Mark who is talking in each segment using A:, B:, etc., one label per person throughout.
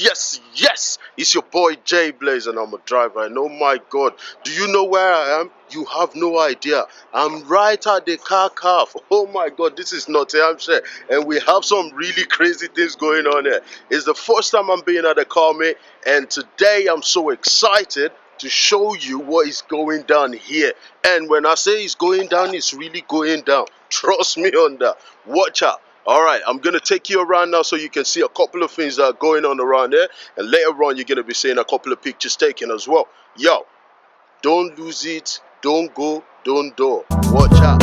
A: Yes, it's your boy Jay Blaze and I'm a driver. And oh my god, do you know where I am? You have no idea. I'm right at the car calf. Oh my god, this is Nottinghamshire and we have some really crazy things going on here. It's the first time I'm being at the car meet, and today I'm so excited to show you what is going down here. And when I say it's going down, it's really going down. Trust me on that. Watch out. Alright, I'm going to take you around now so you can see a couple of things that are going on around there. And later on, you're going to be seeing a couple of pictures taken as well. Yo, don't lose it. Don't go. Don't do. Watch out.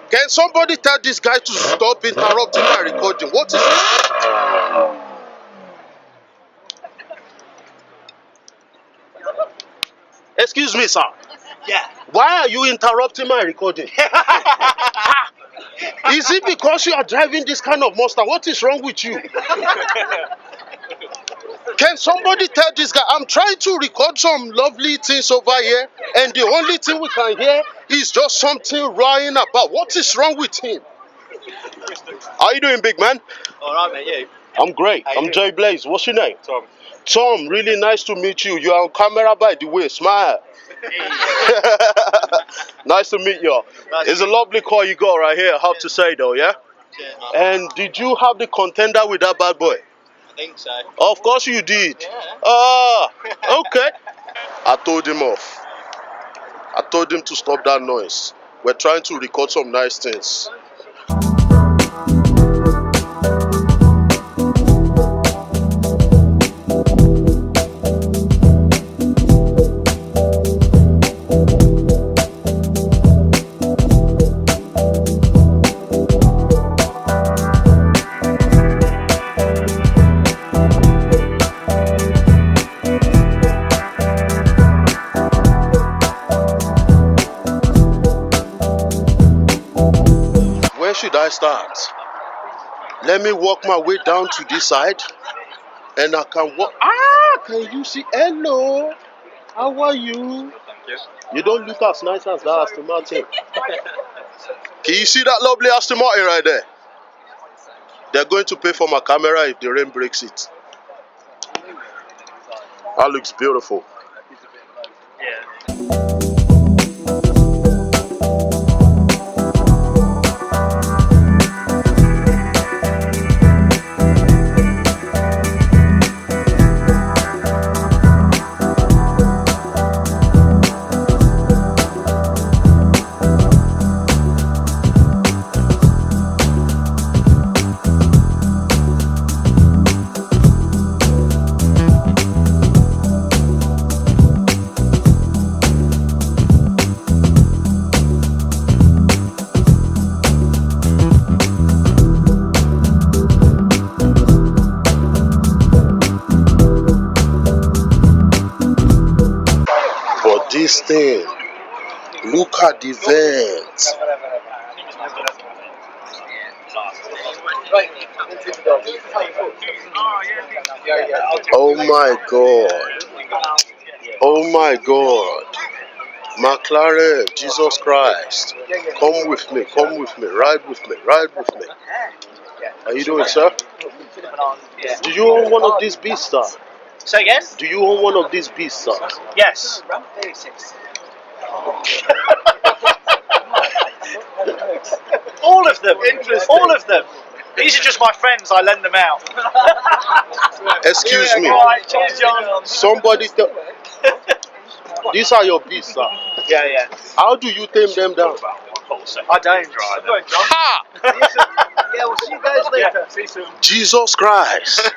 A: Can somebody tell this guy to stop interrupting my recording? What is it? Excuse me, sir.
B: Yeah.
A: Why are you interrupting my recording? Is it because you are driving this kind of monster? What is wrong with you? Can somebody tell this guy? I'm trying to record some lovely things over here, and the only thing we can hear is just something roaring about. What is wrong with him? How you doing, big man?
B: Alright, mate, you?
A: I'm great. I'm Jay Blaze. What's your name?
B: Tom.
A: Tom, really nice to meet you. You're on camera, by the way. Smile. Nice to meet you. It's a lovely car you got right here, I have to say though, yeah? And did you have the contender with that bad boy?
B: I think so.
A: Of course you did.
B: Yeah.
A: Ah, okay. I told him off. I told him to stop that noise. We're trying to record some nice things. Where should I start? Let me walk my way down to this side, and I can walk. Ah, can you see? Hello, how are you?
B: Thank you.
A: You don't look as nice as that Aston Martin. Can you see that lovely Aston Martin right there? They're going to pay for my camera if the rain breaks it. That looks beautiful.
B: Yeah.
A: thing. Look at the vent. Oh my God. Oh my God. McLaren, Jesus Christ. Come with me, ride with me, ride with me. How you doing, sir? Do you own one of these beasts, sir?
B: Say again?
A: Do you own one of these beasts, sir?
B: Yes. All of them. All of them. These are just my friends. I lend them out.
A: Excuse me.
B: Right, cheers, John.
A: Somebody tell. These are your beasts, sir.
B: Yeah.
A: How do you tame them down?
B: I don't.
A: Ha!
B: Yeah, we'll see you guys later. Yeah, see you soon.
A: Jesus Christ.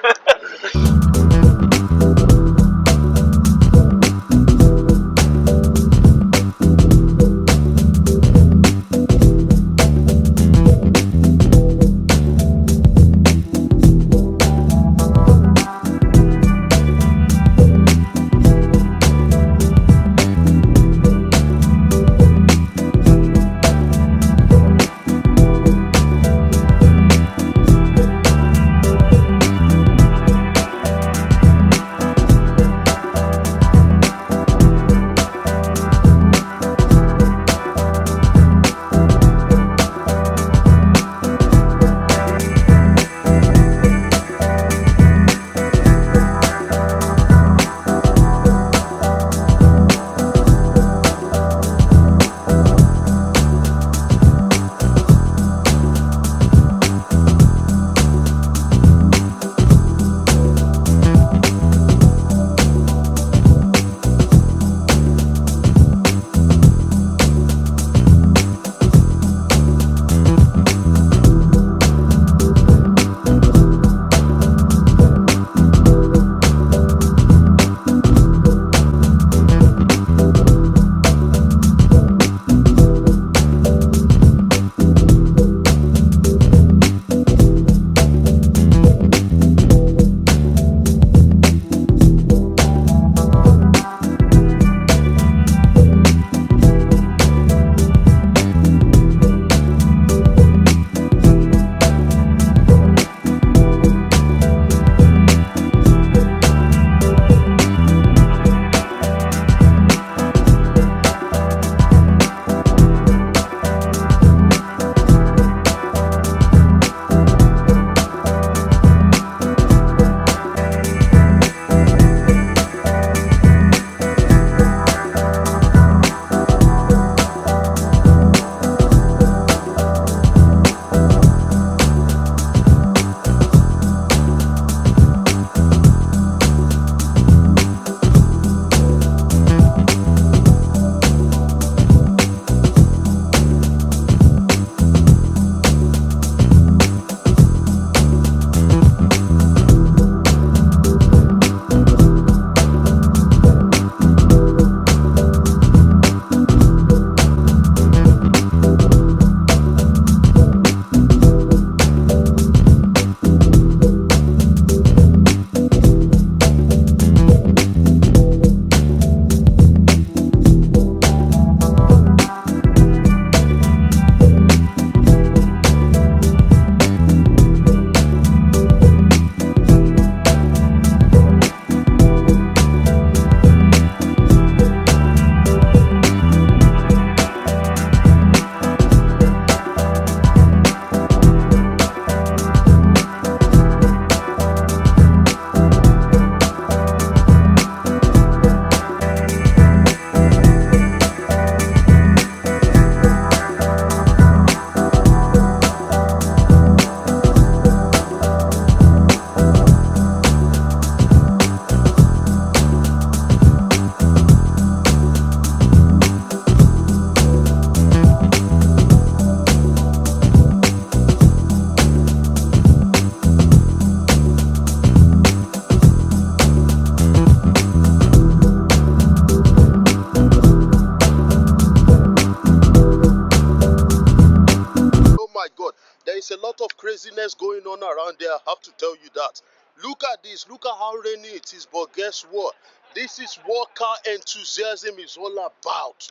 A: There's a lot of craziness going on around there, I have to tell you that. Look at this, look at how rainy it is, but guess what? This is what car enthusiasm is all about.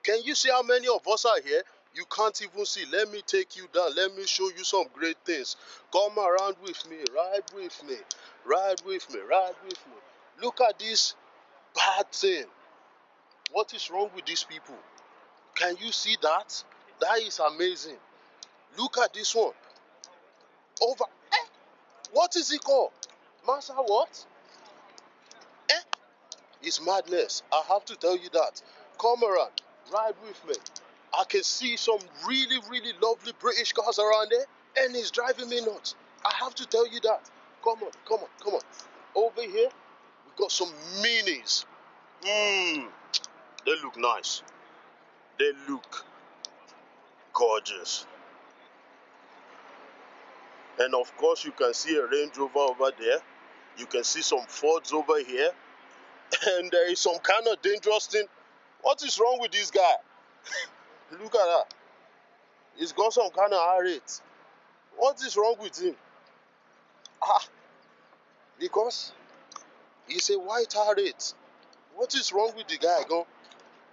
A: Can you see how many of us are here? You can't even see. Let me take you down. Let me show you some great things. Come around with me. Ride with me. Ride with me. Ride with me. Look at this bad thing. What is wrong with these people? Can you see that? That is amazing. Look at this one. Over. What is it called? Master what? It's madness. I have to tell you that. Come around. Ride with me. I can see some really, really lovely British cars around there, and it's driving me nuts. I have to tell you that. Come on, come on, come on. Over here, we got some minis. They look nice. They look gorgeous. And of course, you can see a Range Rover over there. You can see some Fords over here. And there is some kind of dangerous thing. What is wrong with this guy? Look at that. He's got some kind of heart rate. What is wrong with him? Because he's a white heart rate. What is wrong with the guy, go?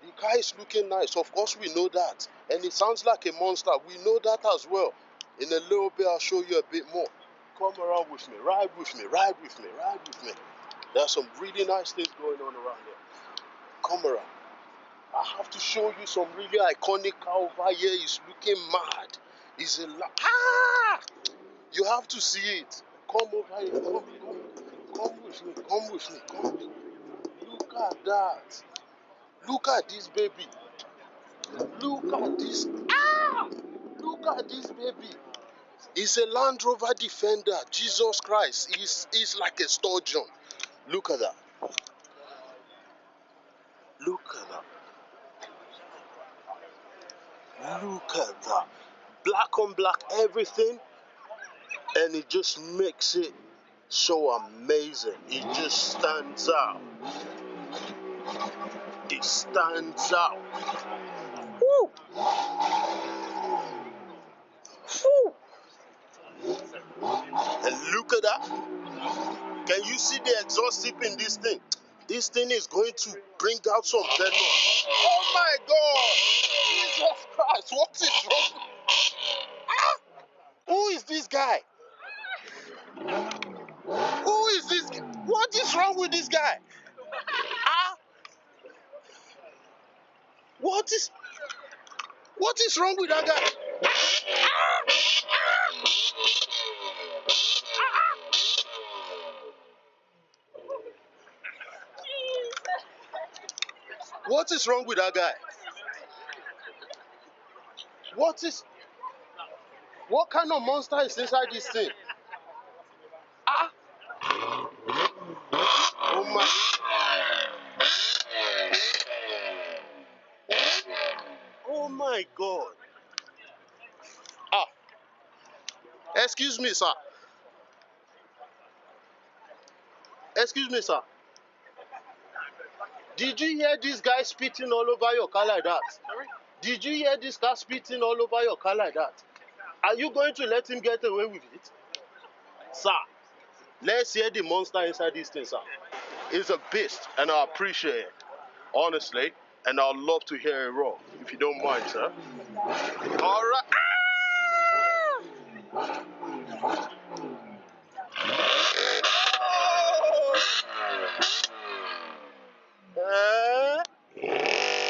A: The car is looking nice. Of course, we know that. And it sounds like a monster. We know that as well. In a little bit, I'll show you a bit more. Come around with me. Ride with me. Ride with me. Ride with me. There's some really nice things going on around here. Come around. I have to show you some really iconic car over here. It's looking mad. It's a you have to see it. Come over here. Come with me. Come with me. Come with me. Look at that. Look at this baby. Look at this. Look at this baby. It's a Land Rover Defender. Jesus Christ. It's like a sturgeon. Look at that. Look at that. Look at that. Black on black everything. And it just makes it so amazing. It just stands out. It stands out. Woo! Woo! And look at that. Can you see the exhaust tip in this thing? This thing is going to bring out some venom. Oh my God! Jesus Christ, what is wrong? Who is this guy? Who is this guy? What is wrong with this guy? What is wrong with that guy? What is wrong with that guy? What kind of monster is inside this thing? Oh my. Oh my God. Excuse me, sir. Excuse me, sir. Did you hear this guy spitting all over your car like that? Sorry? Did you hear this car spitting all over your car like that? Are you going to let him get away with it? Sir, let's hear the monster inside this thing, sir. It's a beast, and I appreciate it, honestly, and I'd love to hear it roar, if you don't mind, sir. All right.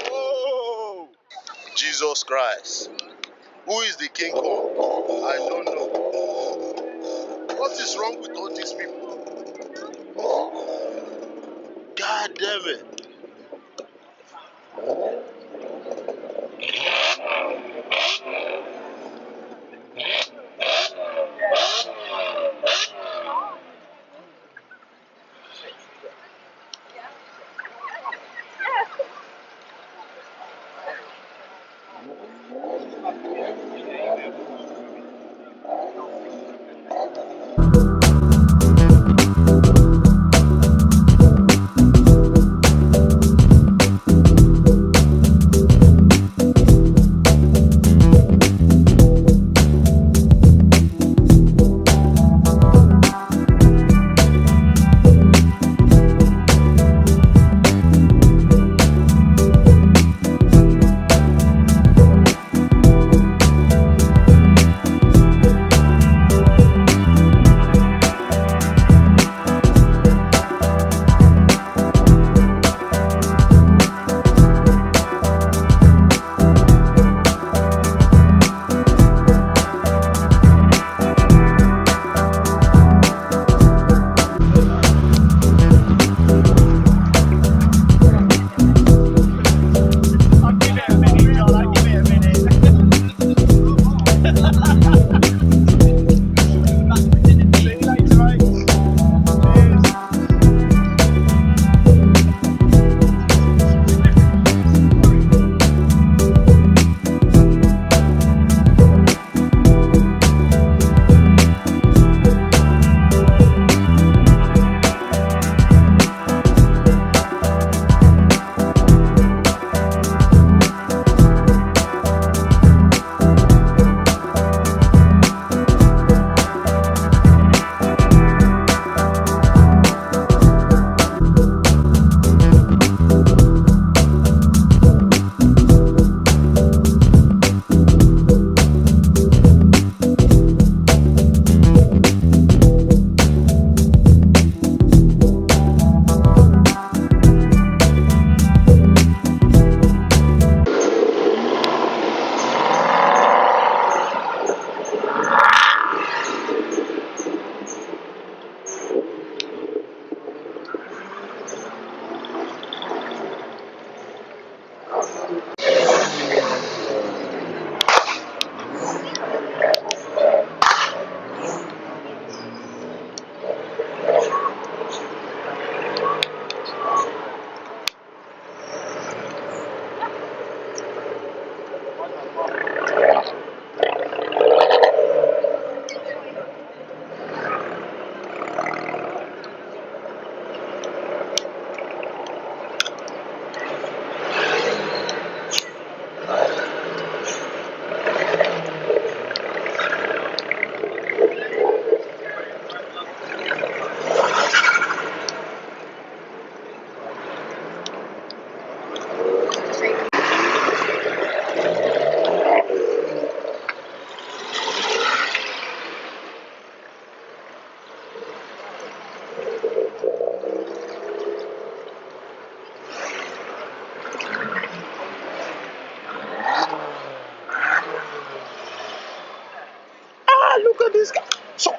A: Oh, Jesus Christ. Who is the King Kong? I don't know. What is wrong with all these people? God damn it.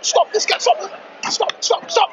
A: stop, this guy, stop, stop, stop, stop,